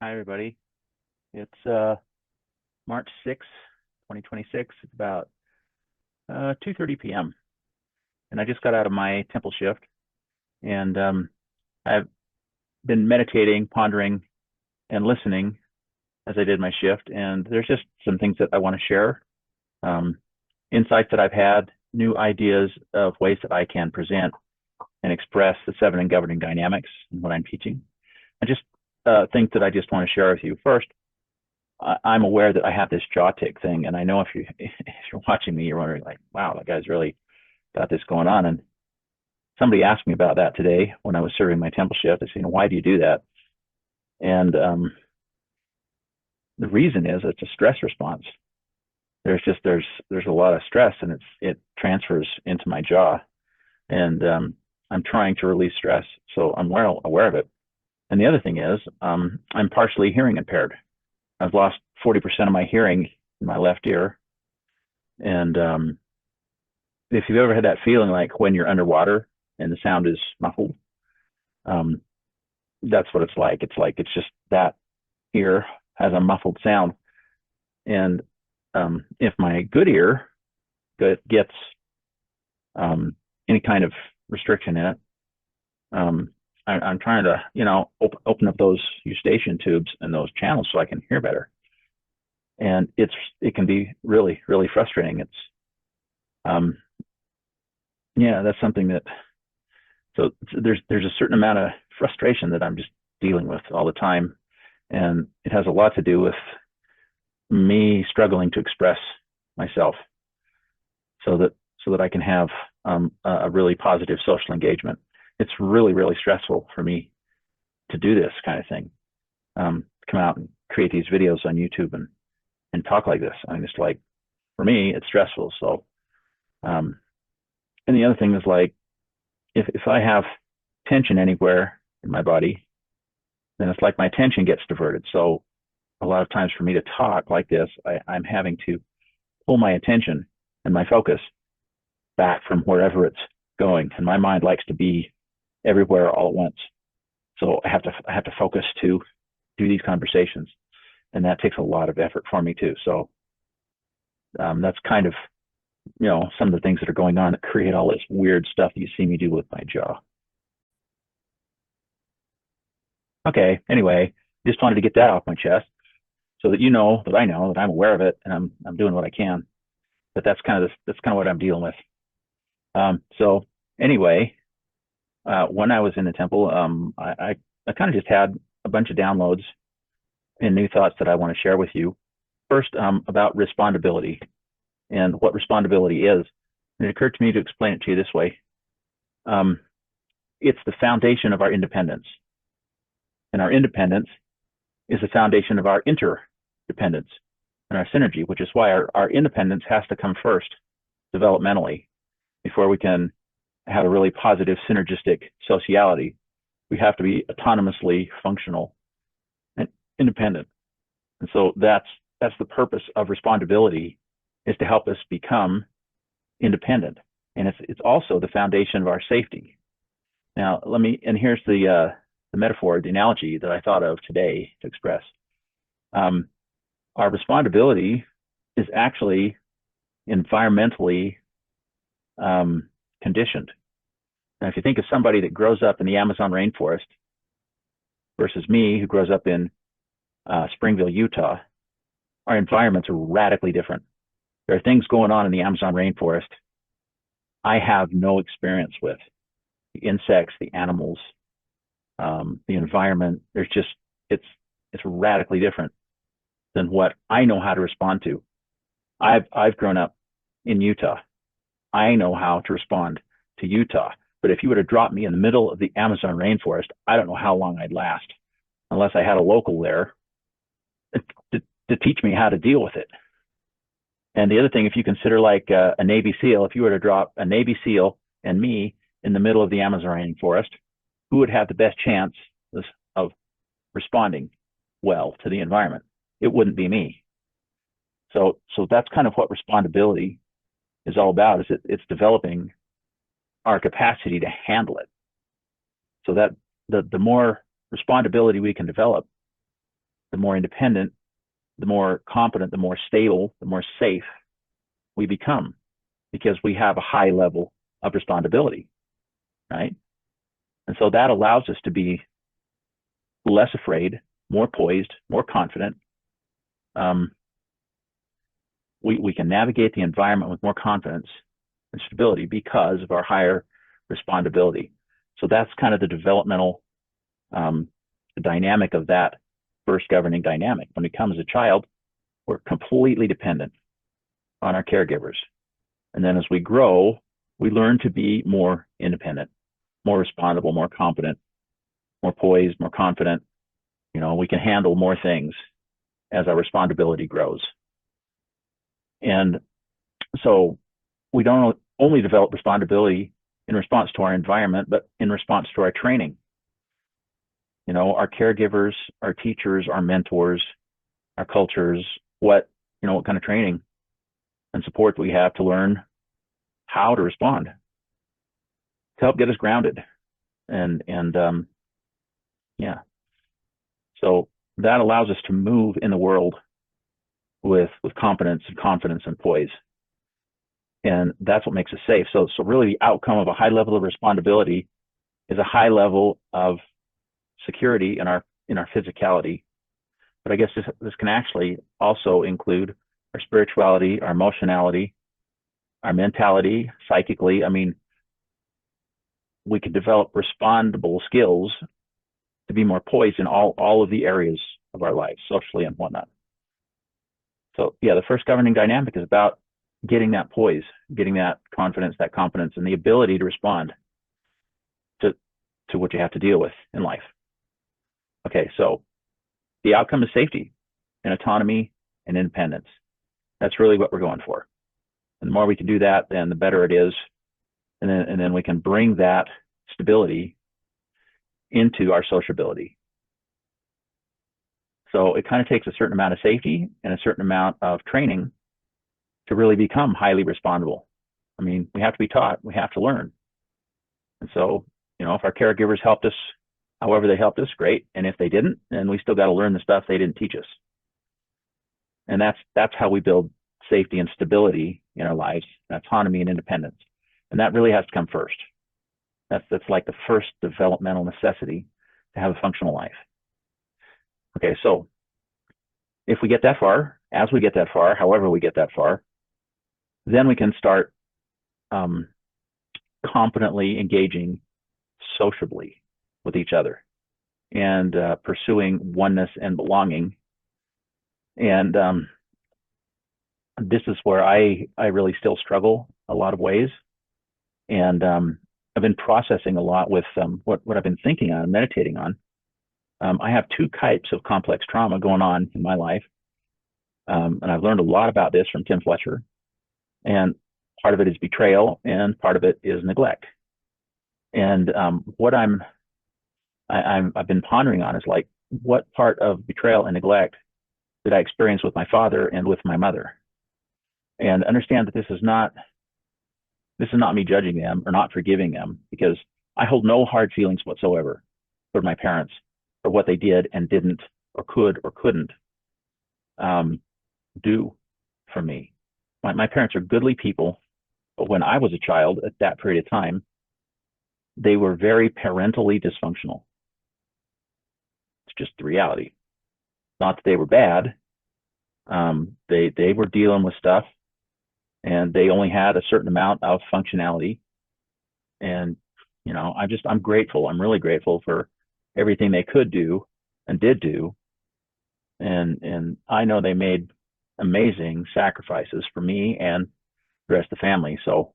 Hi, everybody. It's March 6th, 2026. It's about 2:30 p.m. And I just got out of my temple shift, and I've been meditating, pondering, and listening as I did my shift. And there's just some things that I want to share, um, insights that I've had, new ideas of ways that I can present and express the seven and governing dynamics in what I'm teaching. I just think that I just want to share with you. First, I'm aware that I have this jaw tick thing, and I know if you're watching me, you're wondering like, wow, that guy's really got this going on. And somebody asked me about that today when I was serving my temple shift. They said, why do you do that? And the reason is it's a stress response. There's a lot of stress, and it transfers into my jaw, and I'm trying to release stress, so I'm well aware of it. And the other thing is, I'm partially hearing impaired. I've lost 40% of my hearing in my left ear. And if you've ever had that feeling like when you're underwater and the sound is muffled, that's what it's like. It's just that ear has a muffled sound. And if my good ear gets any kind of restriction in it, I'm trying to, open up those eustachian tubes and those channels so I can hear better. And it can be really, really frustrating. That's something that, so there's a certain amount of frustration that I'm just dealing with all the time. And it has a lot to do with me struggling to express myself so that I can have a really positive social engagement. It's really, really stressful for me to do this kind of thing, come out and create these videos on YouTube and talk like this. I mean, it's like, for me, it's stressful. So, and the other thing is like, if I have tension anywhere in my body, then it's like my attention gets diverted. So a lot of times for me to talk like this, I'm having to pull my attention and my focus back from wherever it's going. And my mind likes to be everywhere all at once. So I have to focus to do these conversations. And that takes a lot of effort for me too. So that's kind of, some of the things that are going on that create all this weird stuff that you see me do with my jaw. Okay, anyway, just wanted to get that off my chest so that I know that I'm aware of it, and I'm doing what I can. But that's kind of what I'm dealing with. So anyway, when I was in the temple, I kind of just had a bunch of downloads and new thoughts that I want to share with you. First, about respondability and what respondability is. And it occurred to me to explain it to you this way. It's the foundation of our independence. And our independence is the foundation of our interdependence and our synergy, which is why our independence has to come first developmentally before we can have a really positive synergistic sociality. We have to be autonomously functional and independent. And so that's the purpose of respondability, is to help us become independent. And it's also the foundation of our safety. Now, here's the metaphor, the analogy that I thought of today to express. Our respondability is actually environmentally conditioned. Now, if you think of somebody that grows up in the Amazon rainforest versus me, who grows up in Springville, Utah, our environments are radically different. There are things going on in the Amazon rainforest I have no experience with. The insects, the animals, the environment. It's radically different than what I know how to respond to. I've grown up in Utah. I know how to respond to Utah. But if you were to drop me in the middle of the Amazon rainforest, I don't know how long I'd last, unless I had a local there to teach me how to deal with it. And the other thing, if you consider like a Navy SEAL, if you were to drop a Navy SEAL and me in the middle of the Amazon rainforest, who would have the best chance of responding well to the environment? It wouldn't be me. So that's kind of what respondability is all about. Is it's developing our capacity to handle it. So that the more respondability we can develop, the more independent, the more competent, the more stable, the more safe we become, because we have a high level of respondability, right? And so that allows us to be less afraid, more poised, more confident. We can navigate the environment with more confidence and stability because of our higher respondability. So that's kind of the developmental dynamic of that first governing dynamic. When we come as a child, we're completely dependent on our caregivers. And then as we grow, we learn to be more independent, more respondable, more competent, more poised, more confident. You know, we can handle more things as our respondability grows. And so we don't only develop respondability in response to our environment, but in response to our training. You know, our caregivers, our teachers, our mentors, our cultures, what kind of training and support we have to learn how to respond, to help get us grounded. And so that allows us to move in the world with competence and confidence and poise. And that's what makes us safe. So really the outcome of a high level of respondability is a high level of security in our physicality. But I guess this can actually also include our spirituality, our emotionality, our mentality, psychically. I mean, we can develop respondable skills to be more poised in all of the areas of our lives, socially and whatnot. So yeah, the first governing dynamic is about getting that poise, getting that confidence, that competence, and the ability to respond to what you have to deal with in life. Okay, so the outcome is safety and autonomy and independence. That's really what we're going for. And the more we can do that, then the better it is. And then we can bring that stability into our sociability. So it kind of takes a certain amount of safety and a certain amount of training to really become highly respondable. I mean, we have to be taught, we have to learn. And so, you know, if our caregivers helped us, however they helped us, great. And if they didn't, then we still got to learn the stuff they didn't teach us. And that's how we build safety and stability in our lives, autonomy and independence. And that really has to come first. That's like the first developmental necessity to have a functional life. Okay, so if we get that far, as we get that far, however we get that far, then we can start competently engaging sociably with each other and pursuing oneness and belonging. And this is where I really still struggle a lot of ways. And I've been processing a lot with what I've been thinking on and meditating on. I have two types of complex trauma going on in my life. And I've learned a lot about this from Tim Fletcher. And part of it is betrayal and part of it is neglect. And what I've been pondering on is like, what part of betrayal and neglect did I experience with my father and with my mother? And understand that this is not me judging them or not forgiving them, because I hold no hard feelings whatsoever for my parents for what they did and didn't or could or couldn't do for me. My parents are goodly people, but when I was a child at that period of time, they were very parentally dysfunctional. It's just the reality. Not that they were bad. They were dealing with stuff, and they only had a certain amount of functionality. And, you know, I'm grateful. I'm really grateful for everything they could do and did do. And I know they made amazing sacrifices for me and the rest of the family. So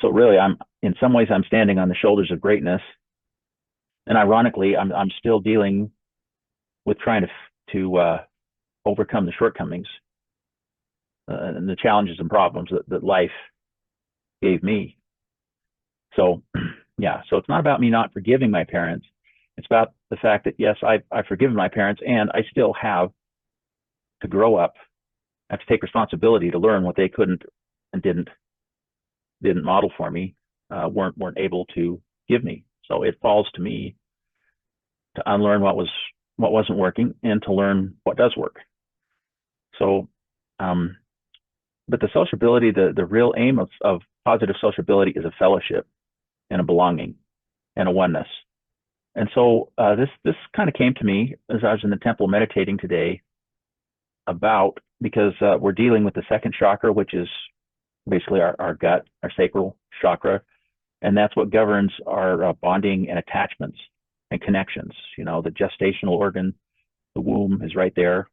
really, in some ways, I'm standing on the shoulders of greatness. And ironically, I'm still dealing with trying to overcome the shortcomings and the challenges and problems that life gave me. So, yeah, so it's not about me not forgiving my parents. It's about the fact that, yes, I've forgiven my parents, and I still have to grow up. I have to take responsibility to learn what they couldn't and didn't model for me, weren't able to give me. So it falls to me to unlearn what was what wasn't working and to learn what does work. So, but the sociability, the real aim of positive sociability is a fellowship and a belonging and a oneness. And so this kind of came to me as I was in the temple meditating today because we're dealing with the second chakra, which is basically our gut, our sacral chakra, and that's what governs our bonding and attachments and connections. The gestational organ, the womb is right there,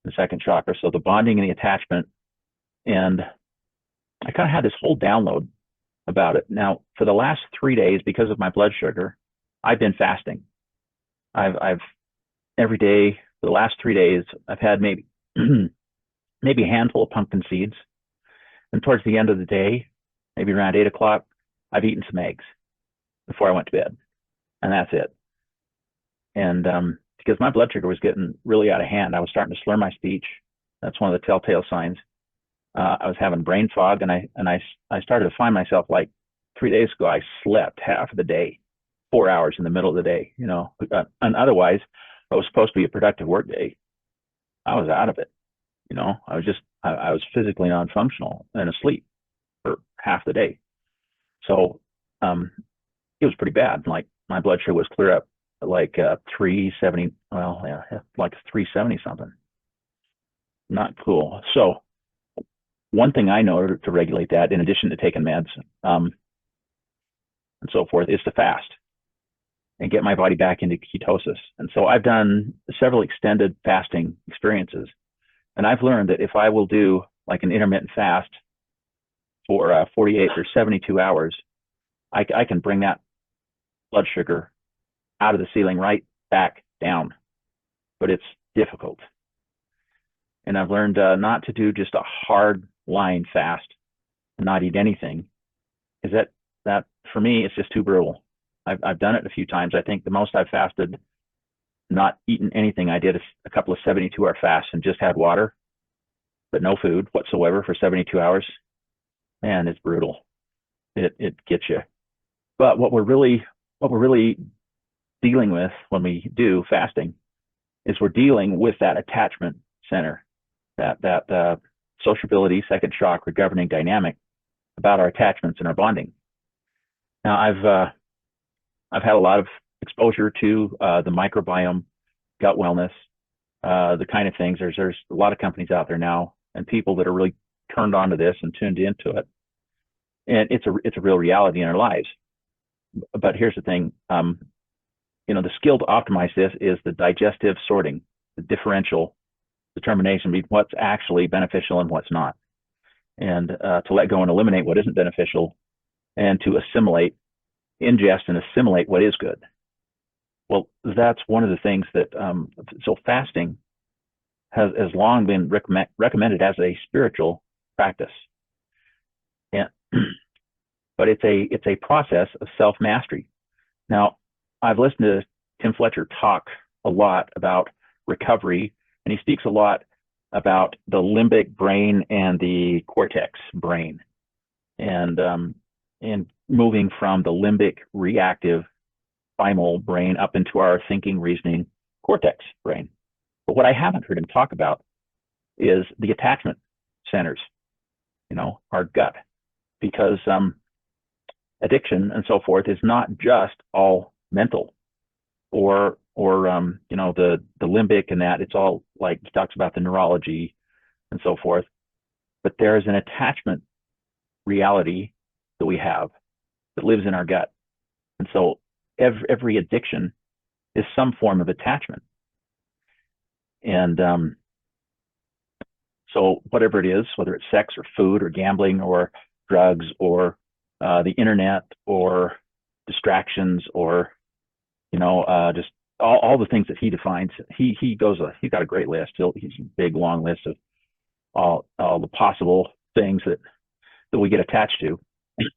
the second chakra. So the bonding and the attachment. And I kind of had this whole download about it. Now, for the last 3 days, because of my blood sugar, I've been fasting. I've every day for the last 3 days, I've had maybe maybe a handful of pumpkin seeds. And towards the end of the day, maybe around 8 o'clock, I've eaten some eggs before I went to bed. And that's it. And because my blood sugar was getting really out of hand, I was starting to slur my speech. That's one of the telltale signs. I was having brain fog, and I started to find myself, like 3 days ago, I slept half of the day, 4 hours in the middle of the day, and otherwise it was supposed to be a productive work day. I was out of it. I was physically non-functional and asleep for half the day. So it was pretty bad. Like my blood sugar was clear up at like 370, well, yeah, like 370 something. Not cool. So one thing I know to regulate that, in addition to taking meds and so forth, is to fast and get my body back into ketosis. And so I've done several extended fasting experiences. And I've learned that if I will do like an intermittent fast for 48 or 72 hours, I can bring that blood sugar out of the ceiling right back down. But it's difficult. And I've learned not to do just a hard line fast and not eat anything, because that for me, it's just too brutal. I've done it a few times. I think the most I've fasted, not eaten anything, I did a couple of 72-hour fasts and just had water, but no food whatsoever for 72 hours. Man, it's brutal. It gets you. But what we're really dealing with when we do fasting is we're dealing with that attachment center, that sociability, second chakra governing dynamic about our attachments and our bonding. Now, I've had a lot of exposure to the microbiome, gut wellness, the kind of things. There's a lot of companies out there now and people that are really turned on to this and tuned into it. And it's a real reality in our lives. But here's the thing, the skill to optimize this is the digestive sorting, the differential determination between what's actually beneficial and what's not, and to let go and eliminate what isn't beneficial, and to ingest and assimilate what is good. Well, that's one of the things that, so fasting has long been recommended as a spiritual practice. And, but it's a process of self-mastery. Now, I've listened to Tim Fletcher talk a lot about recovery, and he speaks a lot about the limbic brain and the cortex brain, and moving from the limbic reactive primal brain up into our thinking, reasoning cortex brain. But what I haven't heard him talk about is the attachment centers, our gut, because addiction and so forth is not just all mental or the limbic and that. It's all, like he talks about the neurology and so forth, but there is an attachment reality that we have that lives in our gut. And so every addiction is some form of attachment. And so whatever it is, whether it's sex or food or gambling or drugs or the internet or distractions or, just all the things that he defines, he's got a great list. He's a big, long list of all the possible things that we get attached to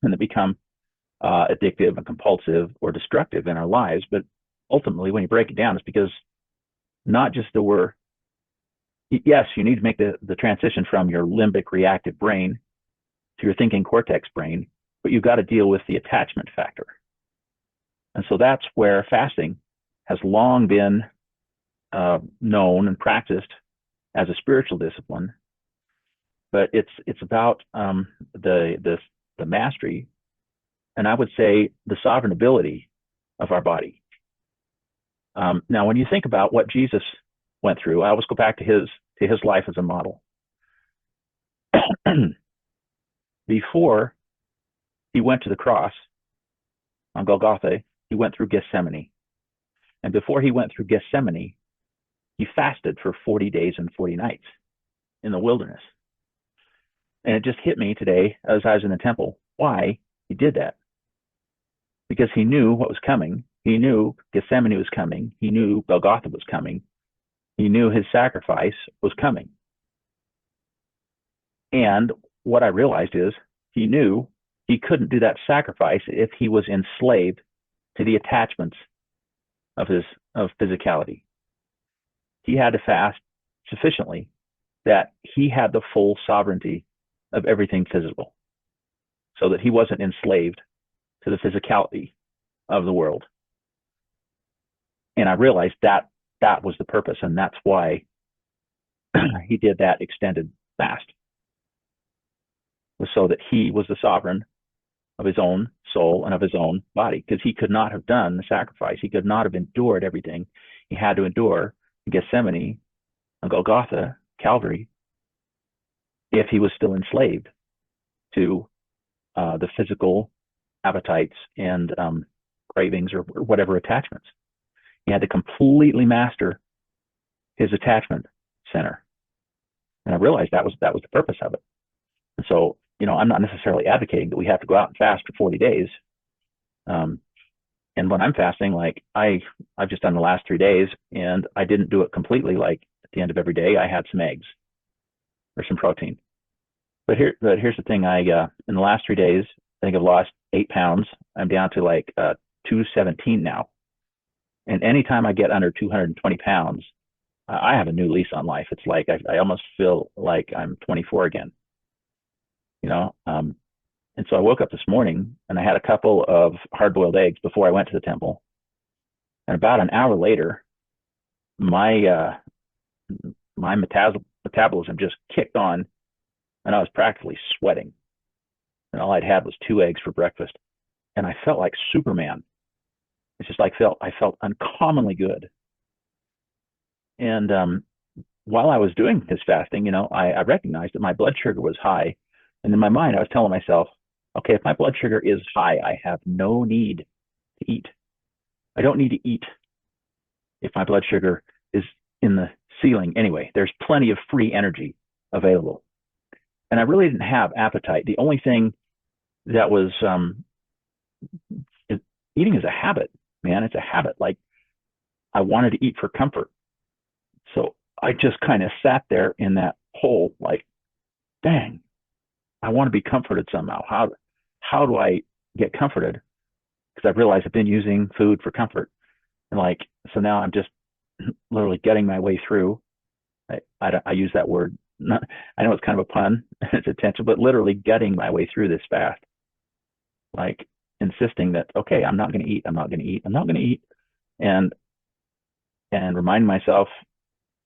and that become addictive and compulsive or destructive in our lives. But ultimately, when you break it down, it's because not just that yes, you need to make the transition from your limbic reactive brain to your thinking cortex brain, but you've got to deal with the attachment factor. And so that's where fasting has long been known and practiced as a spiritual discipline, but it's about the mastery, and I would say the sovereign ability of our body. Now, when you think about what Jesus went through, I always go back to his life as a model. Before he went to the cross on Golgotha, he went through Gethsemane. And before he went through Gethsemane, he fasted for 40 days and 40 nights in the wilderness. And it just hit me today as I was in the temple why he did that. Because he knew what was coming. He knew Gethsemane was coming. He knew Golgotha was coming. He knew his sacrifice was coming. And what I realized is he knew he couldn't do that sacrifice if he was enslaved to the attachments of physicality. He had to fast sufficiently that he had the full sovereignty of everything physical, so that he wasn't enslaved to the physicality of the world. And I realized that was the purpose, and that's why he did that extended fast, was so that he was the sovereign of his own soul and of his own body, because he could not have done the sacrifice. He could not have endured everything he had to endure in Gethsemane, on Golgotha, Calvary, if he was still enslaved to the physical appetites and cravings or whatever attachments. He had to completely master his attachment center. And I realized that was the purpose of it. And so, I'm not necessarily advocating that we have to go out and fast for 40 days. And when I'm fasting, like I've just done the last 3 days, and I didn't do it completely. Like at the end of every day, I had some eggs or some protein. But here's the thing. In the last 3 days, I think I've lost 8 pounds. I'm down to like 217 now. And anytime I get under 220 pounds, I have a new lease on life. It's like I almost feel like I'm 24 again. And so I woke up this morning and I had a couple of hard-boiled eggs before I went to the temple. And about an hour later, my metabolism just kicked on, and I was practically sweating. And all I'd had was 2 eggs for breakfast, and I felt like Superman. It's just like I felt uncommonly good. And while I was doing this fasting, I recognized that my blood sugar was high. And in my mind, I was telling myself, okay, if my blood sugar is high, I have no need to eat. I don't need to eat if my blood sugar is in the ceiling anyway. There's plenty of free energy available. And I really didn't have appetite. The only thing that was eating is a habit, man. It's a habit. Like I wanted to eat for comfort. So I just kind of sat there in that hole like, dang, I want to be comforted somehow. How do I get comforted? Because I've realized I've been using food for comfort. And so now I'm just literally getting my way through. I use that word. I know it's kind of a pun. It's intentional, but literally getting my way through this fast. Like insisting that, okay, I'm not going to eat. I'm not going to eat. I'm not going to eat. And remind myself,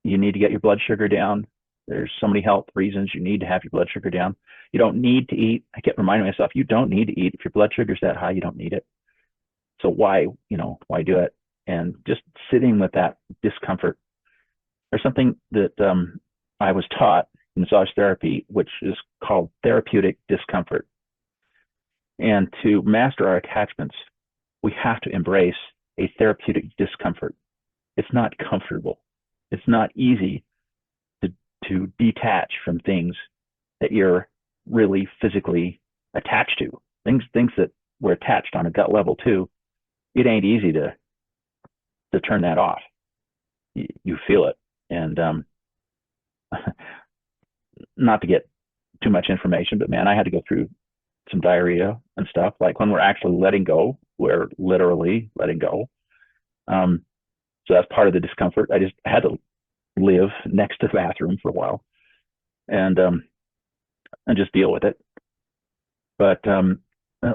you need to get your blood sugar down. There's so many health reasons you need to have your blood sugar down. You don't need to eat. I kept reminding myself, you don't need to eat. If your blood sugar's that high, you don't need it. So why do it? And just sitting with that discomfort. There's something that I was taught in massage therapy, which is called therapeutic discomfort. And to master our attachments, we have to embrace a therapeutic discomfort. It's not comfortable. It's not easy to detach from things that you're really physically attached to. Things that we're attached on a gut level too. It ain't easy to turn that off. You feel it. And not to get too much information, but man, I had to go through some diarrhea and stuff. Like when we're actually letting go, we're literally letting go. So that's part of the discomfort. I just had to live next to the bathroom for a while and just deal with it. But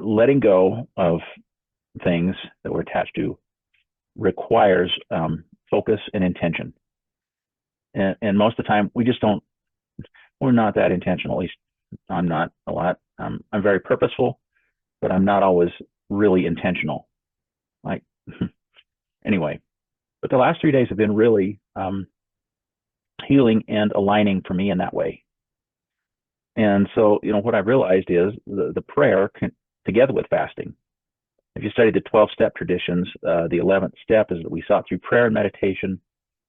letting go of things that we're attached to requires focus and intention. And most of the time we just don't, we're not that intentional. At least I'm not a lot. I'm very purposeful, but I'm not always really intentional. Like, anyway, but the last 3 days have been really healing and aligning for me in that way. And so, what I realized is the prayer together with fasting. If you study the 12-step traditions, the 11th step is that we sought through prayer and meditation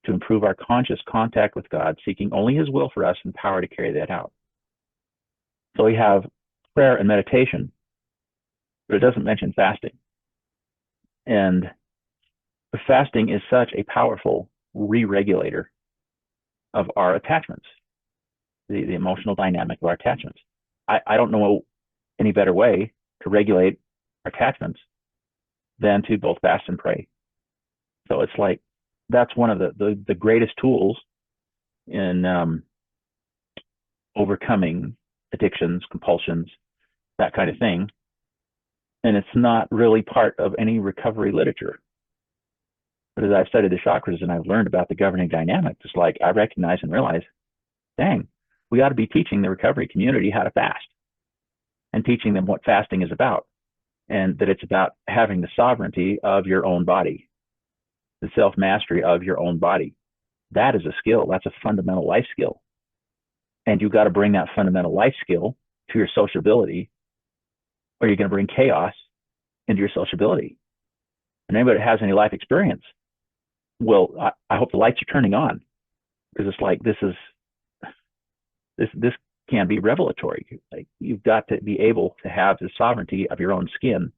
to improve our conscious contact with God, seeking only his will for us and power to carry that out. So we have prayer and meditation, but it doesn't mention fasting. And fasting is such a powerful re-regulator of our attachments, the emotional dynamic of our attachments. I don't know any better way to regulate our attachments than to both fast and pray. So it's like, that's one of the greatest tools in overcoming addictions, compulsions, that kind of thing. And it's not really part of any recovery literature. But as I've studied the chakras and I've learned about the governing dynamic, it's like I recognize and realize, dang, we ought to be teaching the recovery community how to fast and teaching them what fasting is about, and that it's about having the sovereignty of your own body, the self-mastery of your own body. That is a skill. That's a fundamental life skill. And you've got to bring that fundamental life skill to your sociability, or you're going to bring chaos into your sociability. And anybody that has any life experience, well, I hope the lights are turning on, because it's like, this can be revelatory. Like, you've got to be able to have the sovereignty of your own skin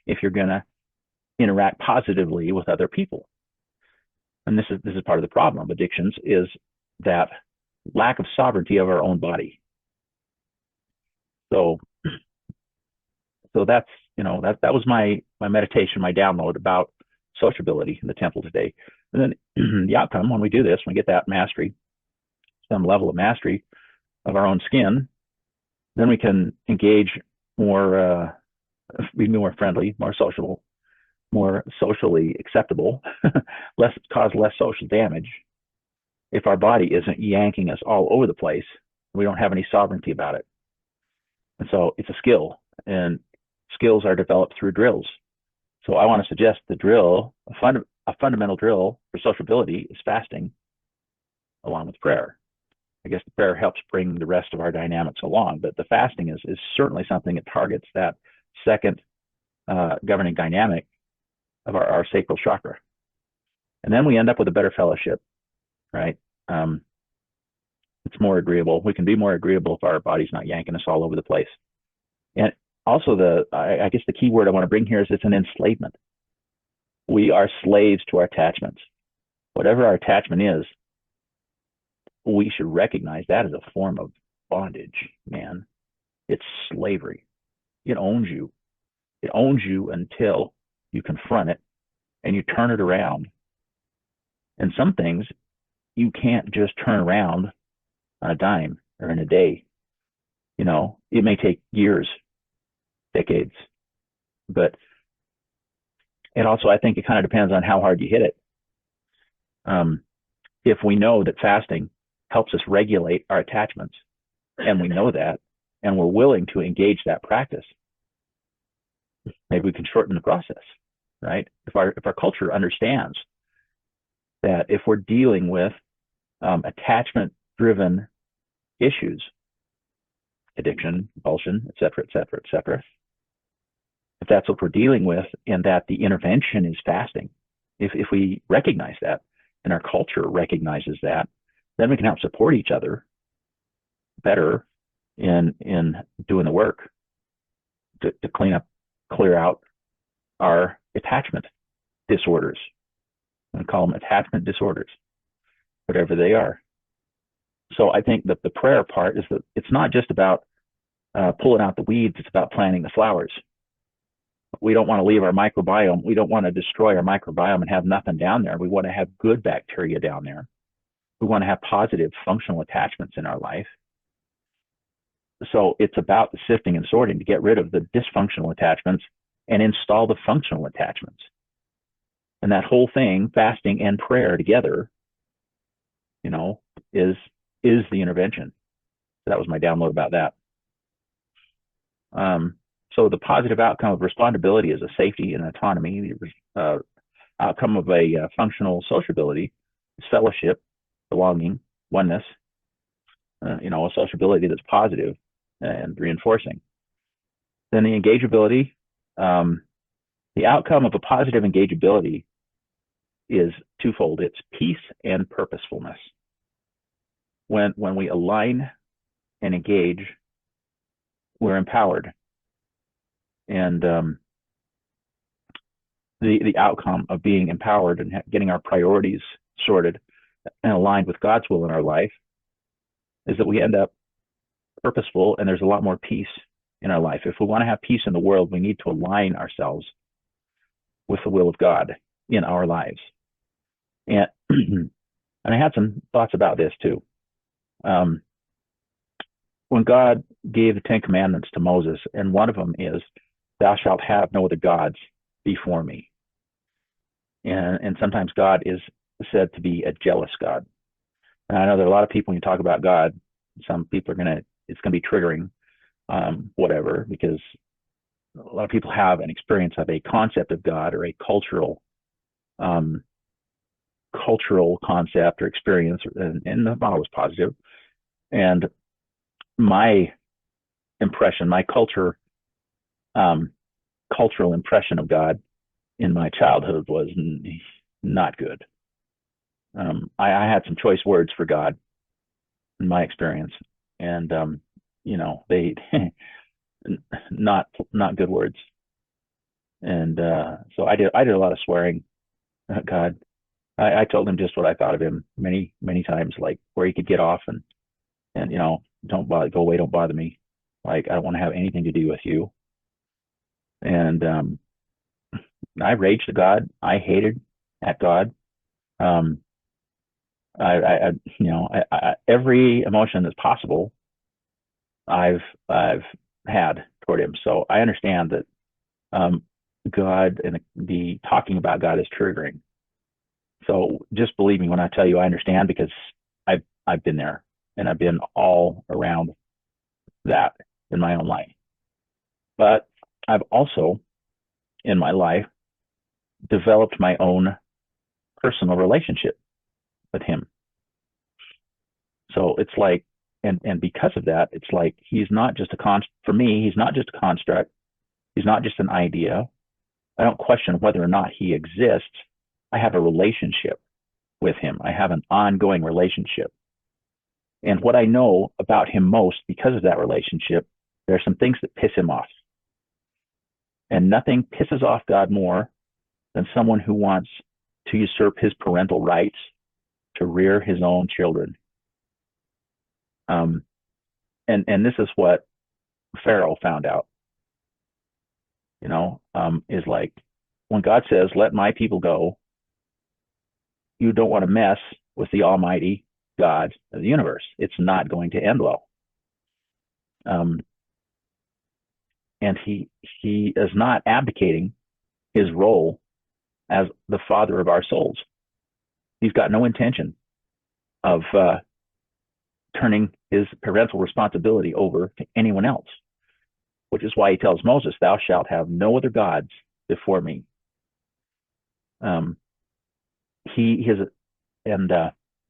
if you're going to interact positively with other people. And this is part of the problem of addictions, is that lack of sovereignty of our own body. So that's, that was my meditation, my download about sociability in the temple today. And then the outcome, when we do this, when we get that mastery, some level of mastery of our own skin, then we can engage more, be more friendly, more sociable, more socially acceptable, cause less social damage. If our body isn't yanking us all over the place, we don't have any sovereignty about it. And so it's a skill, and skills are developed through drills. So I want to suggest the drill, a fundamental drill for sociability, is fasting along with prayer. I guess the prayer helps bring the rest of our dynamics along, but the fasting is certainly something that targets that second governing dynamic of our sacral chakra. And then we end up with a better fellowship, right? It's more agreeable. We can be more agreeable if our body's not yanking us all over the place. And also I guess the key word I want to bring here is it's an enslavement. We are slaves to our attachments. Whatever our attachment is, we should recognize that as a form of bondage, man. It's slavery. It owns you. It owns you until you confront it and you turn it around. And some things you can't just turn around on a dime or in a day. It may take years, decades, but it also, I think it kind of depends on how hard you hit it. If we know that fasting helps us regulate our attachments, and we know that, and we're willing to engage that practice, maybe we can shorten the process, right? If our culture understands that if we're dealing with attachment-driven issues, addiction, compulsion, et cetera, if that's what we're dealing with, and that the intervention is fasting, if we recognize that, and our culture recognizes that, then we can help support each other better in doing the work to clear out our attachment disorders. I call them attachment disorders, whatever they are. So I think that the prayer part is that it's not just about pulling out the weeds, it's about planting the flowers. We don't want to leave our microbiome. We don't want to destroy our microbiome and have nothing down there. We want to have good bacteria down there. We want to have positive functional attachments in our life. So it's about the sifting and sorting to get rid of the dysfunctional attachments and install the functional attachments. And that whole thing, fasting and prayer together, is the intervention. So that was my download about that. So the positive outcome of respondability is a safety and autonomy. The outcome of a functional sociability is fellowship, belonging, oneness. A sociability that's positive and reinforcing. Then the engageability. The outcome of a positive engageability is twofold. It's peace and purposefulness. When we align and engage, we're empowered. And the outcome of being empowered and getting our priorities sorted and aligned with God's will in our life is that we end up purposeful, and there's a lot more peace in our life. If we want to have peace in the world, we need to align ourselves with the will of God in our lives. And and I had some thoughts about this too. When God gave the Ten Commandments to Moses, and one of them is, "Thou shalt have no other gods before me." And sometimes God is said to be a jealous God. And I know there are a lot of people, when you talk about God, some people it's going to be triggering, whatever, because a lot of people have an experience of a concept of God or a cultural concept or experience, and the model was positive. And my impression, my cultural impression of God in my childhood was not good. I had some choice words for God in my experience, and they not good words. And so I did a lot of swearing at God. I told him just what I thought of him many times, like where he could get off and don't bother, go away, don't bother me. Like, I don't want to have anything to do with you. And I raged at God. I hated at God. Every emotion that's possible, I've had toward him. So I understand that God and the talking about God is triggering. So just believe me when I tell you I understand, because I've been there, and I've been all around that in my own life. But I've also, in my life, developed my own personal relationship with him. So it's like, and because of that, it's like he's not just for me, he's not just a construct. He's not just an idea. I don't question whether or not he exists. I have a relationship with him. I have an ongoing relationship. And what I know about him most because of that relationship, there are some things that piss him off. And nothing pisses off God more than someone who wants to usurp his parental rights to rear his own children. And this is what Pharaoh found out, is like, when God says, "Let my people go," you don't want to mess with the Almighty God of the universe. It's not going to end well. And he is not abdicating his role as the father of our souls. He's got no intention of turning his parental responsibility over to anyone else, which is why he tells Moses, "Thou shalt have no other gods before me."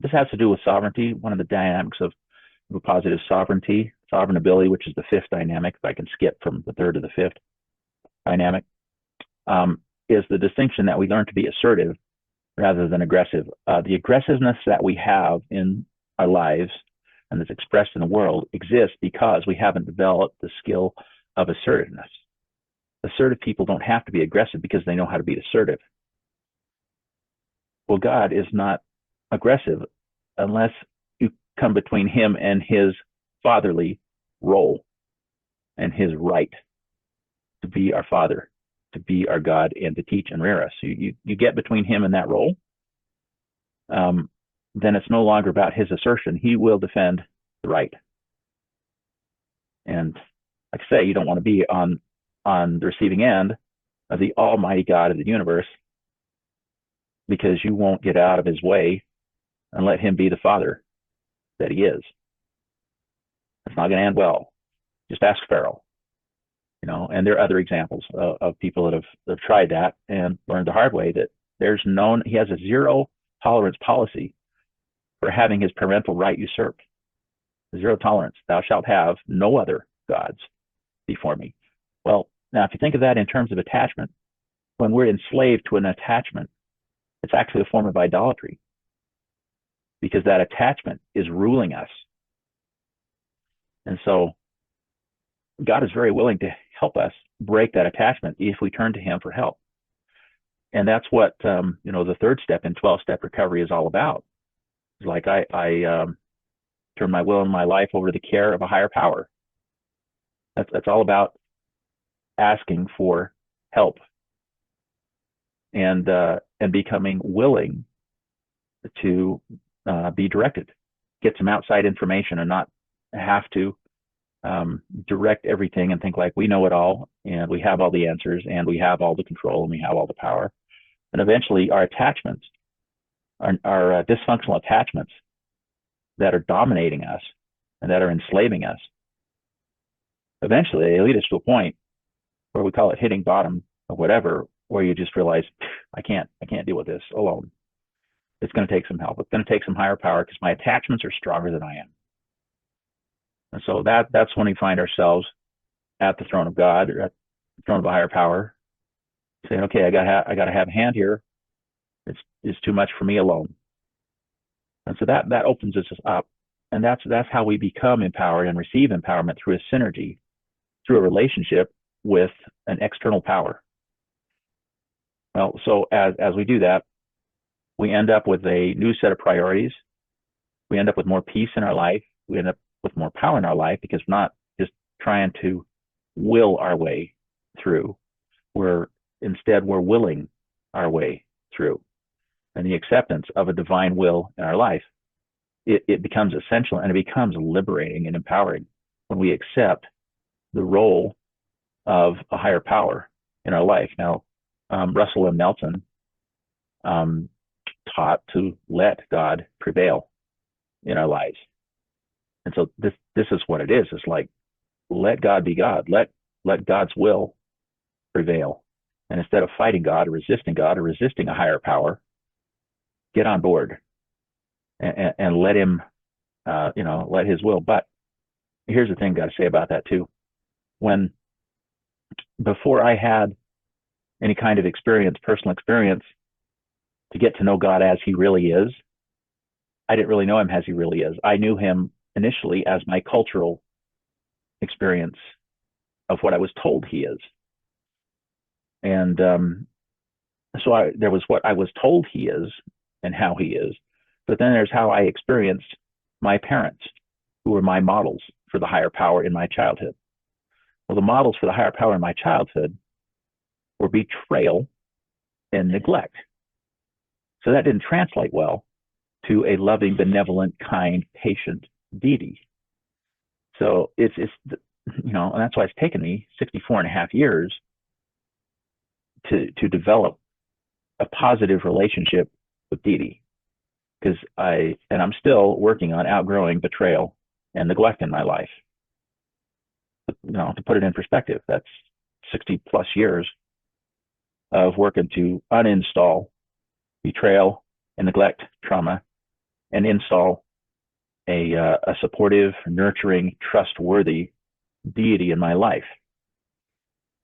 This has to do with sovereignty. One of the dynamics of a positive sovereignty, sovereignability, which is the fifth dynamic, if I can skip from the third to the fifth dynamic, is the distinction that we learn to be assertive rather than aggressive. The aggressiveness that we have in our lives and that's expressed in the world exists because we haven't developed the skill of assertiveness. Assertive people don't have to be aggressive because they know how to be assertive. Well, God is not aggressive unless you come between him and his fatherly role and his right to be our father, to be our God, and to teach and rear us. So you get between him and that role, then it's no longer about his assertion. He will defend the right. And like I say, you don't want to be on the receiving end of the Almighty God of the universe, because you won't get out of his way and let him be the father that he is. It's not going to end well. Just ask Pharaoh. And there are other examples of people that have tried that and learned the hard way that he has a zero tolerance policy for having his parental right usurped. Zero tolerance. Thou shalt have no other gods before me. Well, now if you think of that in terms of attachment, when we're enslaved to an attachment, it's actually a form of idolatry because that attachment is ruling us. And so God is very willing to help us break that attachment if we turn to him for help. And that's what, the third step in 12-step recovery is all about. It's like I turn my will and my life over to the care of a higher power. That's all about asking for help and becoming willing to be directed, get some outside information and not have to direct everything and think like we know it all and we have all the answers and we have all the control and we have all the power. And eventually our attachments, our dysfunctional attachments that are dominating us and that are enslaving us, eventually they lead us to a point where we call it hitting bottom or whatever, where you just realize, I can't deal with this alone. It's going to take some help. It's going to take some higher power because my attachments are stronger than I am. And so that's when we find ourselves at the throne of God or at the throne of a higher power, saying, okay, I gotta have a hand here. It's too much for me alone. And so that opens us up. And that's how we become empowered and receive empowerment through a synergy, through a relationship with an external power. Well, so as we do that, we end up with a new set of priorities. We end up with more peace in our life. We end up with more power in our life because we're not just trying to will our way through. Instead we're willing our way through. And the acceptance of a divine will in our life, it becomes essential and it becomes liberating and empowering when we accept the role of a higher power in our life. Now, Russell M. Nelson taught to let God prevail in our lives. And so this is what it is. It's like, let God be God. Let God's will prevail. And instead of fighting God or resisting a higher power, get on board and let him, let his will. But here's the thing I got to say about that too. Before I had any kind of personal experience to get to know God as he really is, I didn't really know him as he really is. I knew him initially as my cultural experience of what I was told he is. And so there was what I was told he is and how he is, but then there's how I experienced my parents, who were my models for the higher power in my childhood. Well, the models for the higher power in my childhood were betrayal and neglect. So that didn't translate well to a loving, benevolent, kind, patient deity. So it's and that's why it's taken me 64 and a half years to develop a positive relationship with deity, because I'm still working on outgrowing betrayal and neglect in my life. But, to put it in perspective, that's 60 plus years of working to uninstall betrayal and neglect trauma and install a supportive, nurturing, trustworthy deity in my life.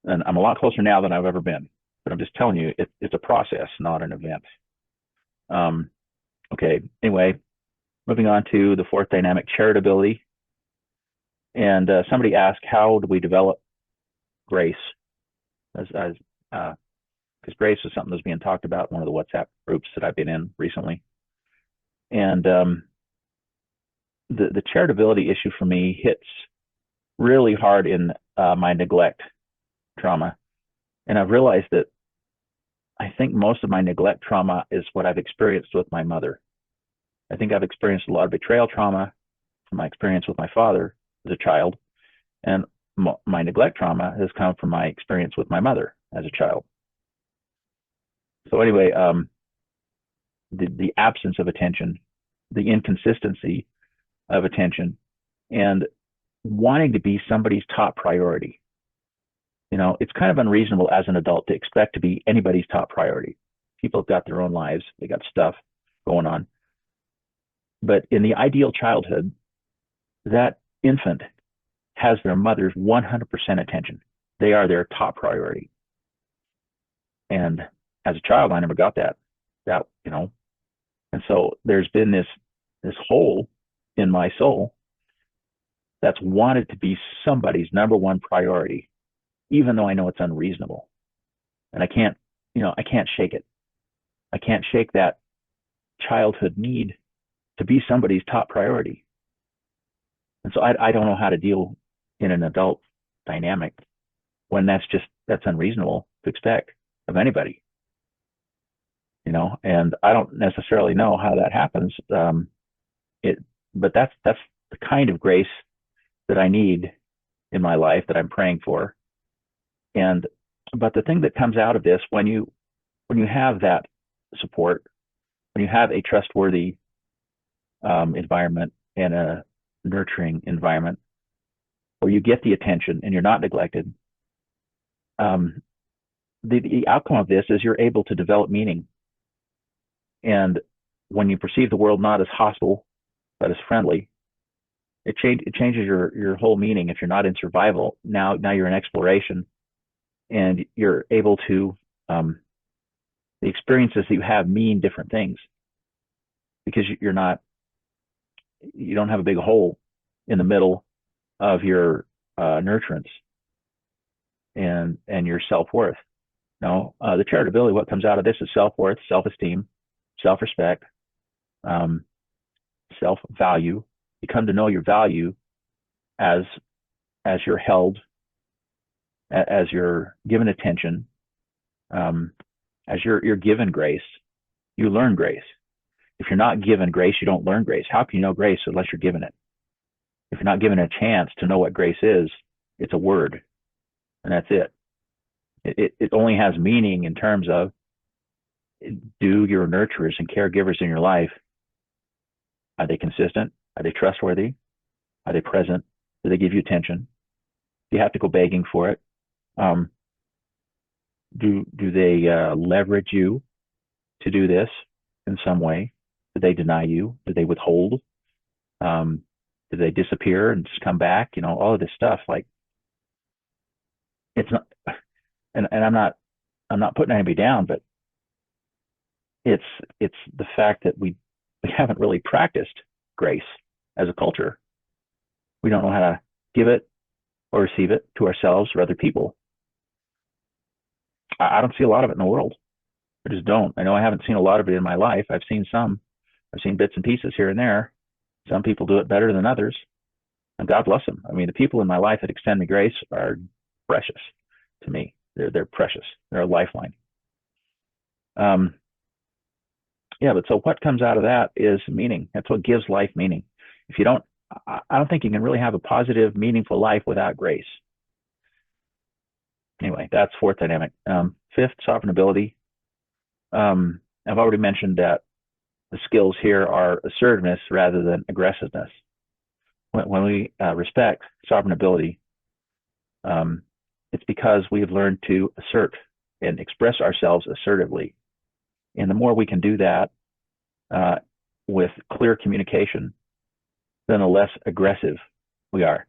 And I'm a lot closer now than I've ever been. But I'm just telling you, it's a process, not an event. Okay, anyway, moving on to the fourth dynamic, charitability. And somebody asked, how do we develop grace? Because grace is something that's being talked about in one of the WhatsApp groups that I've been in recently. And the charitability issue for me hits really hard in my neglect trauma. And I've realized that I think most of my neglect trauma is what I've experienced with my mother. I think I've experienced a lot of betrayal trauma from my experience with my father as a child. And my neglect trauma has come from my experience with my mother as a child. So anyway, the absence of attention, the inconsistency of attention and wanting to be somebody's top priority. It's kind of unreasonable as an adult to expect to be anybody's top priority. People have got their own lives, they got stuff going on. But in the ideal childhood, that infant has their mother's 100% attention. They are their top priority. And as a child, I never got that. And so there's been this hole in my soul that's wanted to be somebody's number one priority, even though I know it's unreasonable. And I can't shake it. I can't shake that childhood need to be somebody's top priority. And so I don't know how to deal in an adult dynamic when that's unreasonable to expect of anybody. And I don't necessarily know how that happens. But that's the kind of grace that I need in my life, that I'm praying for. But the thing that comes out of this, when you have that support, when you have a trustworthy environment and a nurturing environment, where you get the attention and you're not neglected, the outcome of this is you're able to develop meaning. And when you perceive the world not as hostile, but as friendly, it changes your whole meaning. If you're not in survival, now you're in exploration, and you're able to, the experiences that you have mean different things, because you don't have a big hole in the middle of your nurturance and your self-worth. No, the charitability, what comes out of this is self-worth, self-esteem, self-respect, self-value. You come to know your value as you're held, as you're given attention, as you're given grace. You learn grace. If you're not given grace, you don't learn grace. How can you know grace unless you're given it? If you're not given a chance to know what grace is, it's a word, and that's it. It only has meaning in terms of, do your nurturers and caregivers in your life, are they consistent? Are they trustworthy? Are they present? Do they give you attention? Do you have to go begging for it? Do they leverage you to do this in some way? Do they deny you? Do they withhold? Do they disappear and just come back? All of this stuff. Like, it's not, and I'm not putting anybody down, but it's the fact that we haven't really practiced grace as a culture. We don't know how to give it or receive it to ourselves or other people. I don't see a lot of it in the world. I just don't. I know I haven't seen a lot of it in my life. I've seen some. I've seen bits and pieces here and there. Some people do it better than others, and God bless them. I mean, the people in my life that extend me grace are precious to me. They're precious. They're a lifeline. But so what comes out of that is meaning. That's what gives life meaning. If you don't, I don't think you can really have a positive, meaningful life without grace. Anyway, that's fourth dynamic. Fifth, sovereignty. I've already mentioned that the skills here are assertiveness rather than aggressiveness. When we respect sovereignty, it's because we've learned to assert and express ourselves assertively. And the more we can do that with clear communication, then the less aggressive we are.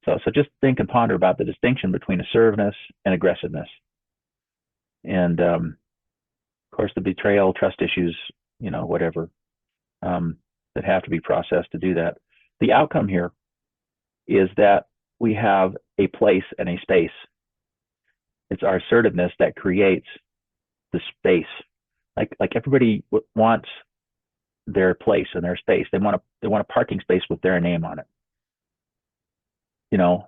So just think and ponder about the distinction between assertiveness and aggressiveness. And of course, the betrayal, trust issues, whatever, that have to be processed to do that. The outcome here is that we have a place and a space. It's our assertiveness that creates the space. Like everybody wants their place and their space. They want a parking space with their name on it.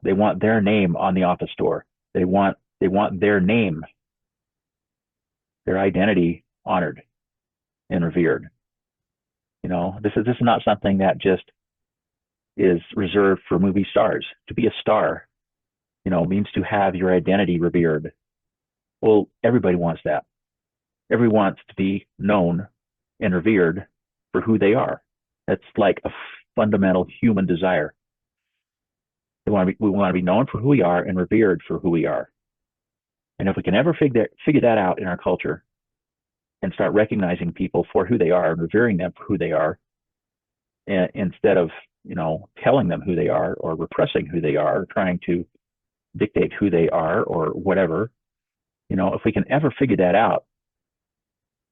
They want their name on the office door. They want their name, their identity honored and revered. This is not something that just is reserved for movie stars. To be a star, means to have your identity revered. Well, everybody wants that. Everyone wants to be known and revered for who they are. That's like fundamental human desire. We want to be known for who we are and revered for who we are. And if we can ever figure that out in our culture and start recognizing people for who they are and revering them for who they are, instead of, telling them who they are or repressing who they are, or trying to dictate who they are or whatever, if we can ever figure that out,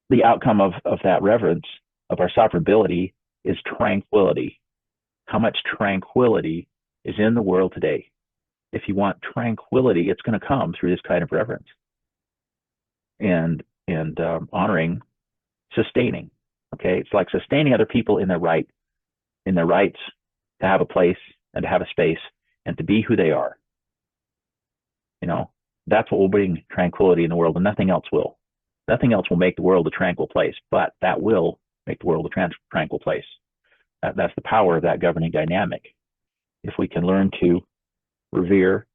the outcome of that reverence of our sovereignty is tranquility. How much tranquility is in the world today? If you want tranquility, it's going to come through this kind of reverence and honoring, sustaining. Okay, it's like sustaining other people in their rights to have a place and to have a space and to be who they are. That's what will bring tranquility in the world, and nothing else will. Nothing else will make the world a tranquil place, but that will make the world a tranquil place. That's the power of that governing dynamic. If we can learn to revere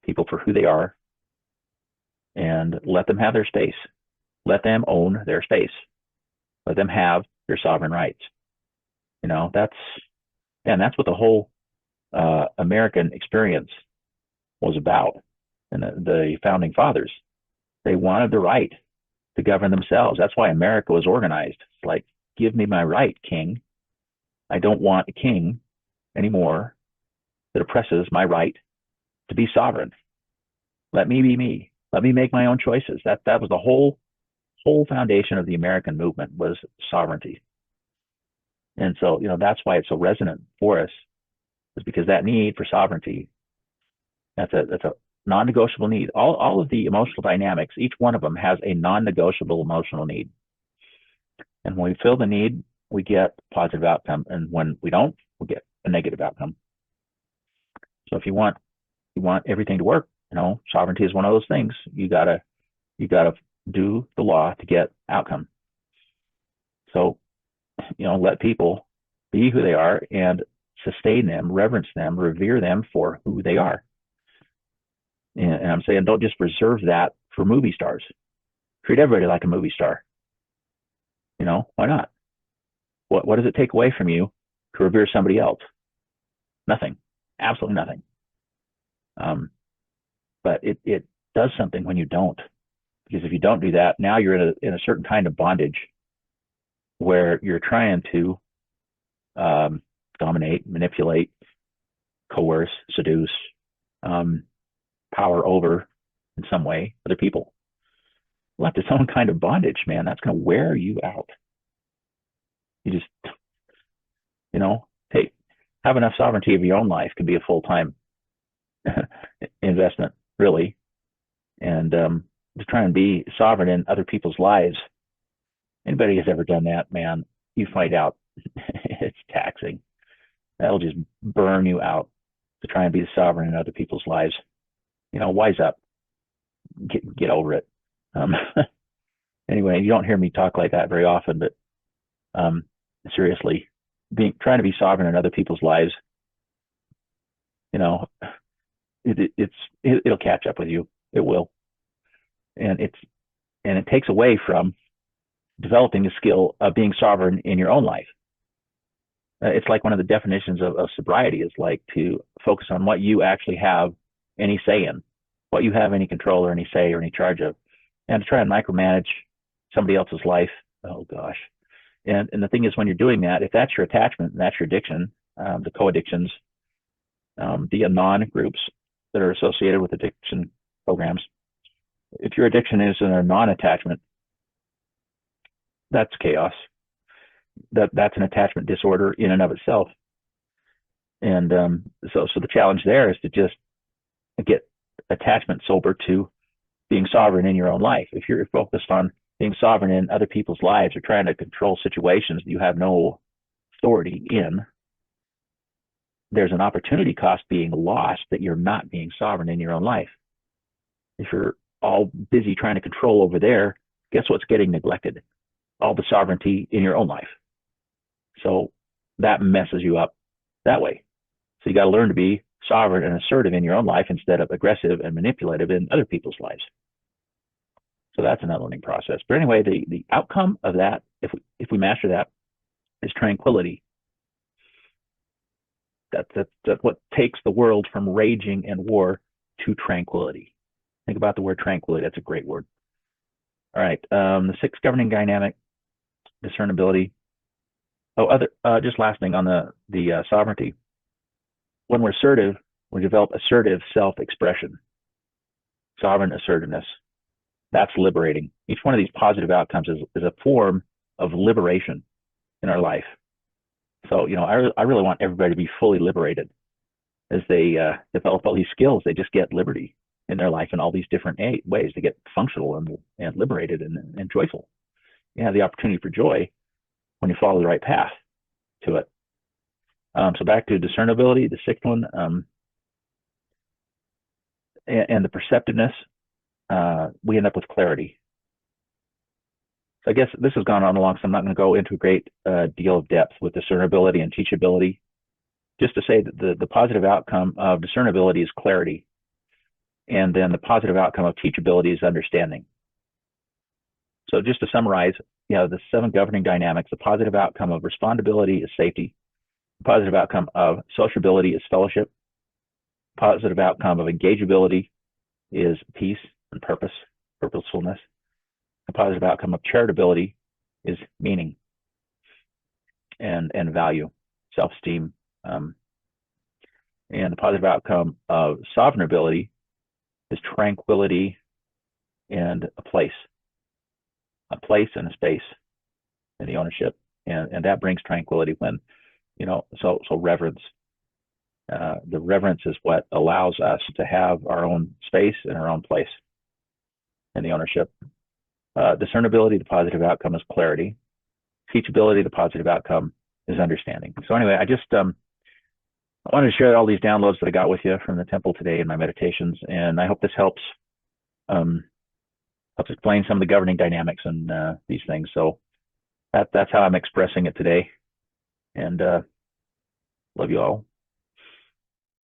people for who they are and let them have their space, let them own their space, let them have their sovereign rights. That's what the whole American experience was about. And the founding fathers, they wanted the right to govern themselves. That's why America was organized. It's like, give me my right, king. I don't want a king anymore that oppresses my right to be sovereign. Let me be me. Let me make my own choices. That was the whole foundation of the American movement, was sovereignty. And so, that's why it's so resonant for us, is because that need for sovereignty, that's a non-negotiable need. All of the emotional dynamics, each one of them has a non-negotiable emotional need. And when we fill the need, we get a positive outcome. And when we don't, we get a negative outcome. So if you want everything to work, sovereignty is one of those things. You gotta do the law to get outcome. So, let people be who they are and sustain them, reverence them, revere them for who they are. And I'm saying, don't just reserve that for movie stars. Treat everybody like a movie star. Why not? What does it take away from you to revere somebody else? Nothing. Absolutely nothing. But it does something when you don't. Because if you don't do that, now you're in a certain kind of bondage where you're trying to dominate, manipulate, coerce, seduce, power over in some way other people. Left its own kind of bondage, man. That's going to wear you out. You just, have enough sovereignty of your own life can be a full-time investment, really. And to try and be sovereign in other people's lives. Anybody has ever done that, man, you find out it's taxing. That'll just burn you out to try and be sovereign in other people's lives. Wise up. Get over it. Anyway, you don't hear me talk like that very often, but seriously, trying to be sovereign in other people's lives, it'll catch up with you. It will, and it takes away from developing the skill of being sovereign in your own life. It's like one of the definitions of sobriety is like to focus on what you actually have any say in, what you have any control or any say or any charge of, and to try and micromanage somebody else's life. Oh gosh. And the thing is, when you're doing that, if that's your attachment and that's your addiction, the co-addictions, the anon groups that are associated with addiction programs, if your addiction is in a non-attachment, that's chaos. That's an attachment disorder in and of itself. And so the challenge there is to just get attachment sober to being sovereign in your own life. If you're focused on being sovereign in other people's lives or trying to control situations that you have no authority in, there's an opportunity cost being lost that you're not being sovereign in your own life. If you're all busy trying to control over there, guess what's getting neglected? All the sovereignty in your own life. So that messes you up that way. So you got to learn to be sovereign and assertive in your own life instead of aggressive and manipulative in other people's lives. So that's another learning process. But anyway, the outcome of that, if we master that, is tranquility. That's what takes the world from raging and war to tranquility. Think about the word tranquility. That's a great word. All right. The sixth governing dynamic, discernibility. Just last thing on the sovereignty. When we're assertive, we develop assertive self-expression, sovereign assertiveness. That's liberating. Each one of these positive outcomes is a form of liberation in our life. So, I really want everybody to be fully liberated as they develop all these skills. They just get liberty in their life in all these different ways. They get functional and liberated and joyful. You have the opportunity for joy when you follow the right path to it. So back to discernibility, the sixth one, and the perceptiveness, we end up with clarity. So I guess this has gone on long, so I'm not going to go into a great deal of depth with discernibility and teachability. Just to say that the positive outcome of discernibility is clarity, and then the positive outcome of teachability is understanding. So just to summarize, the seven governing dynamics, the positive outcome of respondability is safety. The positive outcome of sociability is fellowship. Positive outcome of engageability is peace and purposefulness. The positive outcome of charitability is meaning and value, self-esteem. And the positive outcome of sovereignty is tranquility and a place and a space in the ownership. And that brings tranquility when, so reverence. The reverence is what allows us to have our own space and our own place in the ownership. Discernibility, the positive outcome is clarity. Teachability, the positive outcome is understanding. So anyway, I wanted to share all these downloads that I got with you from the temple today in my meditations, and I hope this helps explain some of the governing dynamics and these things. So that's how I'm expressing it today, and love you all.